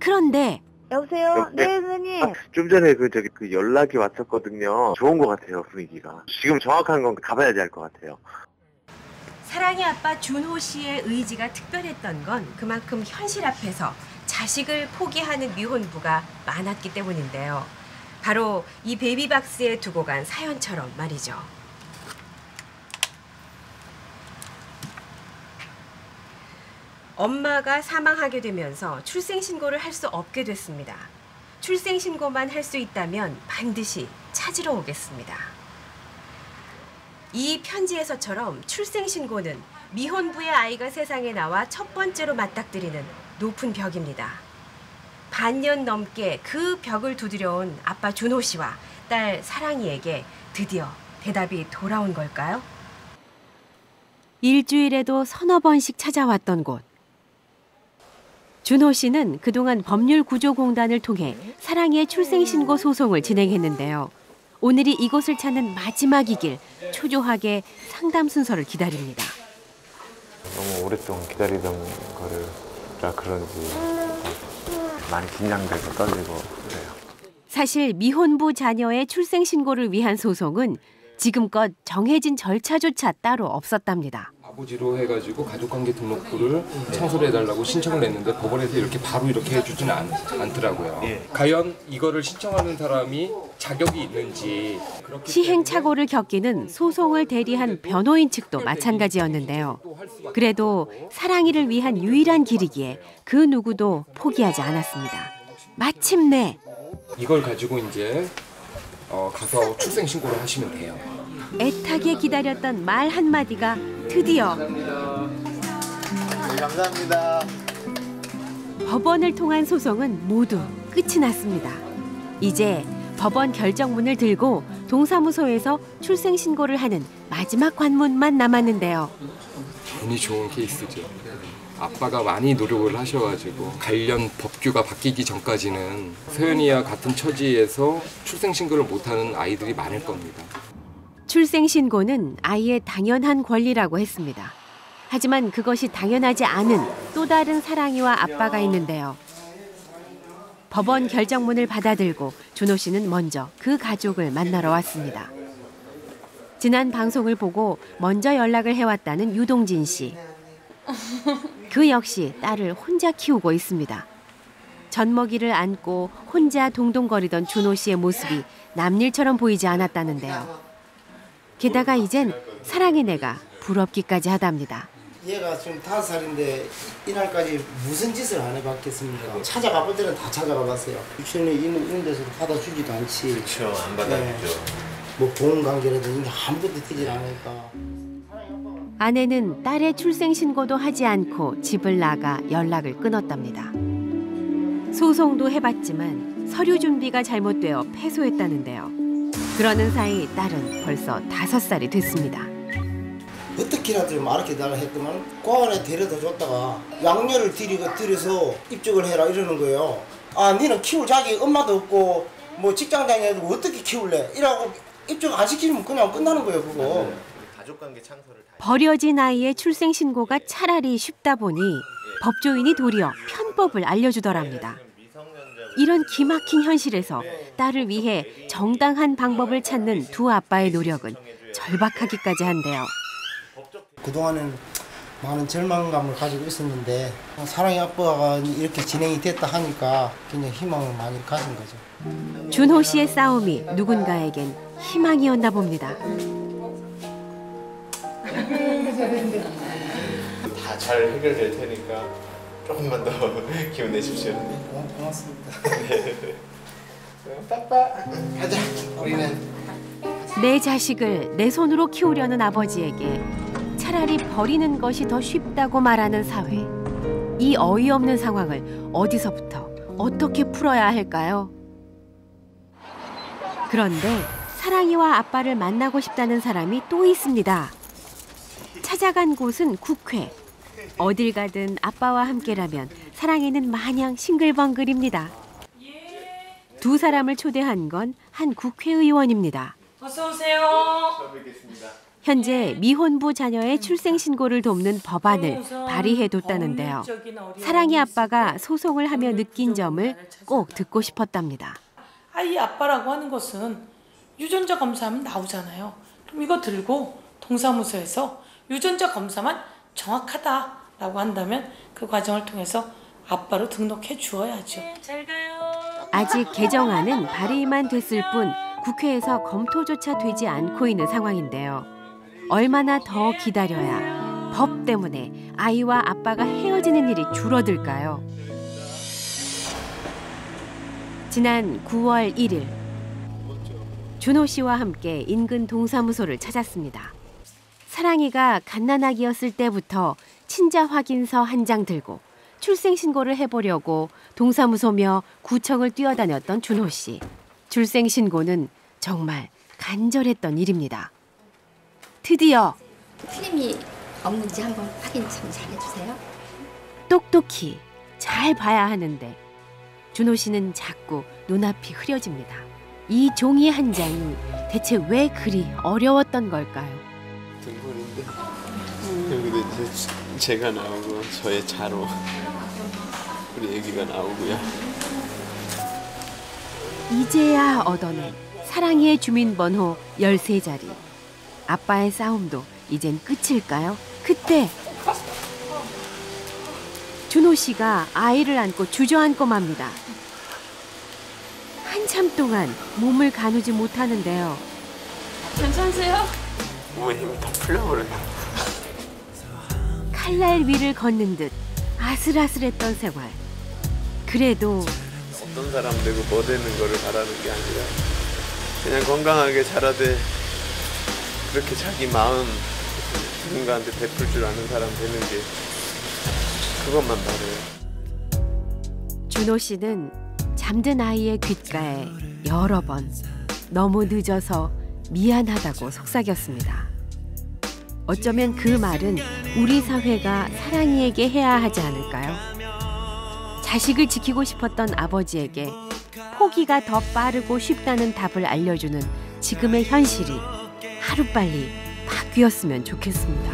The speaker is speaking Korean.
그런데 여보세요? 네, 선생님. 좀 전에 그 연락이 왔었거든요. 좋은 것 같아요, 분위기가. 지금 정확한 건 가봐야지 알 것 같아요. 사랑의 아빠 준호 씨의 의지가 특별했던 건 그만큼 현실 앞에서 자식을 포기하는 미혼부가 많았기 때문인데요. 바로 이 베이비박스에 두고 간 사연처럼 말이죠. 엄마가 사망하게 되면서 출생신고를 할 수 없게 됐습니다. 출생신고만 할 수 있다면 반드시 찾으러 오겠습니다. 이 편지에서처럼 출생신고는 미혼부의 아이가 세상에 나와 첫 번째로 맞닥뜨리는 높은 벽입니다. 반년 넘게 그 벽을 두드려온 아빠 준호 씨와 딸 사랑이에게 드디어 대답이 돌아온 걸까요? 일주일에도 서너 번씩 찾아왔던 곳. 준호 씨는 그동안 법률구조공단을 통해 사랑이의 출생신고 소송을 진행했는데요. 오늘이 이곳을 찾는 마지막이길 초조하게 상담 순서를 기다립니다. 너무 오랫동안 기다리던 거라 그런지 많이 긴장되고 떨리고 그래요. 사실 미혼부 자녀의 출생신고를 위한 소송은 지금껏 정해진 절차조차 따로 없었답니다. 아버지로 해가지고 가족관계 등록부를 창설을 해달라고 신청을 했는데 법원에서 이렇게 바로 이렇게 해주지는 않더라고요. 과연 이거를 신청하는 사람이 자격이 있는지. 시행착오를 겪이는 소송을 대리한 변호인 측도 마찬가지였는데요. 그래도 사랑이를 위한 유일한 길이기에 그 누구도 포기하지 않았습니다. 마침내 이걸 가지고 이제 가서 출생신고를 하시면 돼요. 애타게 기다렸던 말 한마디가 드디어 감사합니다. 법원을 통한 소송은 모두 끝이 났습니다. 이제 법원 결정문을 들고 동사무소에서 출생신고를 하는 마지막 관문만 남았는데요. 운이 좋은 케이스죠. 아빠가 많이 노력을 하셔가지고 관련 법규가 바뀌기 전까지는 서연이와 같은 처지에서 출생신고를 못하는 아이들이 많을 겁니다. 출생신고는 아이의 당연한 권리라고 했습니다. 하지만 그것이 당연하지 않은 또 다른 사랑이와 아빠가 있는데요. 법원 결정문을 받아들고 준호 씨는 먼저 그 가족을 만나러 왔습니다. 지난 방송을 보고 먼저 연락을 해왔다는 유동진 씨. 그 역시 딸을 혼자 키우고 있습니다. 젖먹이를 안고 혼자 동동거리던 준호 씨의 모습이 남일처럼 보이지 않았다는데요. 게다가 이젠 사랑의 내가 부럽기까지 하답니다. 얘가 지금 5살인데 이날까지 무슨 짓을 안 해봤겠습니까? 찾아가 볼 때는 다 찾아가 봤어요. 유치원에 있는 데서도 받아주지도 않지. 그렇죠. 안 받아주죠. 네. 뭐 보험관계라든지 아무것도 되질 않으니까. 아내는 딸의 출생신고도 하지 않고 집을 나가 연락을 끊었답니다. 소송도 해봤지만 서류 준비가 잘못되어 패소했다는데요. 그러는 사이 딸은 벌써 5살이 됐습니다. 어떻게라도 좀 알아달라 했더만 과원에 데려다 줬다가 양녀를 들여서 입적을 해라 이러는 거예요. 아, 니는 키울 자기 엄마도 없고 뭐 직장 다녀도 어떻게 키울래? 이라고 입적 안 시키면 그냥 끝나는 거예요, 그거. 가족관계 창설을 버려진 아이의 출생신고가 차라리 쉽다 보니 법조인이 도리어 편법을 알려주더랍니다. 이런 기막힌 현실에서 딸을 위해 정당한 방법을 찾는 두 아빠의 노력은 절박하기까지 한데요. 그동안은 많은 절망감을 가지고 있었는데 사랑의 아빠가 이렇게 진행이 됐다 하니까 굉장히 희망을 많이 가진 거죠. 준호 씨의 싸움이 누군가에겐 희망이었나 봅니다. 다 잘 해결될 테니까 조금만 더 기운 내십시오. 고맙습니다. 네. 빠빠. 가자. 우리는 내 자식을 내 손으로 키우려는 아버지에게 차라리 버리는 것이 더 쉽다고 말하는 사회. 이 어이없는 상황을 어디서부터 어떻게 풀어야 할까요? 그런데 사랑이와 아빠를 만나고 싶다는 사람이 또 있습니다. 찾아간 곳은 국회. 어딜 가든 아빠와 함께라면 사랑이는 마냥 싱글벙글입니다. 두 사람을 초대한 건 한 국회의원입니다. 어서 오세요. 처음 뵙겠습니다. 현재 미혼부 자녀의 출생신고를 돕는 법안을 발의해뒀다는데요. 사랑이 아빠가 소송을 하며 느낀 점을 꼭 듣고 싶었답니다. 아이 아빠라고 하는 것은 유전자 검사하면 나오잖아요. 그럼 이거 들고 동사무소에서 유전자 검사만 정확하다라고 한다면 그 과정을 통해서 아빠로 등록해 주어야죠. 잘 가요. 아직 개정안은 발의만 됐을 뿐 국회에서 검토조차 되지 않고 있는 상황인데요. 얼마나 더 기다려야 법 때문에 아이와 아빠가 헤어지는 일이 줄어들까요? 지난 9월 1일 준호 씨와 함께 인근 동사무소를 찾았습니다. 사랑이가 갓난아기였을 때부터 친자 확인서 한 장 들고 출생신고를 해보려고 동사무소며 구청을 뛰어다녔던 준호 씨. 출생신고는 정말 간절했던 일입니다. 드디어 틀림이 없는지 한번 확인 좀 잘해주세요. 똑똑히 잘 봐야 하는데 준호 씨는 자꾸 눈앞이 흐려집니다. 이 종이 한 장이 대체 왜 그리 어려웠던 걸까요? 등본인데 여기도 이제 제가 나오고 저의 자로 우리 애기가 나오고요. 이제야 얻어낸 사랑이의 주민번호 13자리. 아빠의 싸움도 이젠 끝일까요? 그때 준호 씨가 아이를 안고 주저앉고 맙니다. 한참 동안 몸을 가누지 못하는데요. 괜찮으세요? 몸에 힘이 다 풀려버려요. 칼날 위를 걷는 듯 아슬아슬했던 생활. 그래도 어떤 사람 되고 뭐 되는 거를 바라는 게 아니라 그냥 건강하게 자라되 그렇게 자기 마음 누군가한테 베풀 줄 아는 사람 되는 게 그것만 바라요. 준호 씨는 잠든 아이의 귓가에 여러 번 너무 늦어서 미안하다고 속삭였습니다. 어쩌면 그 말은 우리 사회가 사랑이에게 해야 하지 않을까요? 자식을 지키고 싶었던 아버지에게 포기가 더 빠르고 쉽다는 답을 알려주는 지금의 현실이 하루빨리 바뀌었으면 좋겠습니다.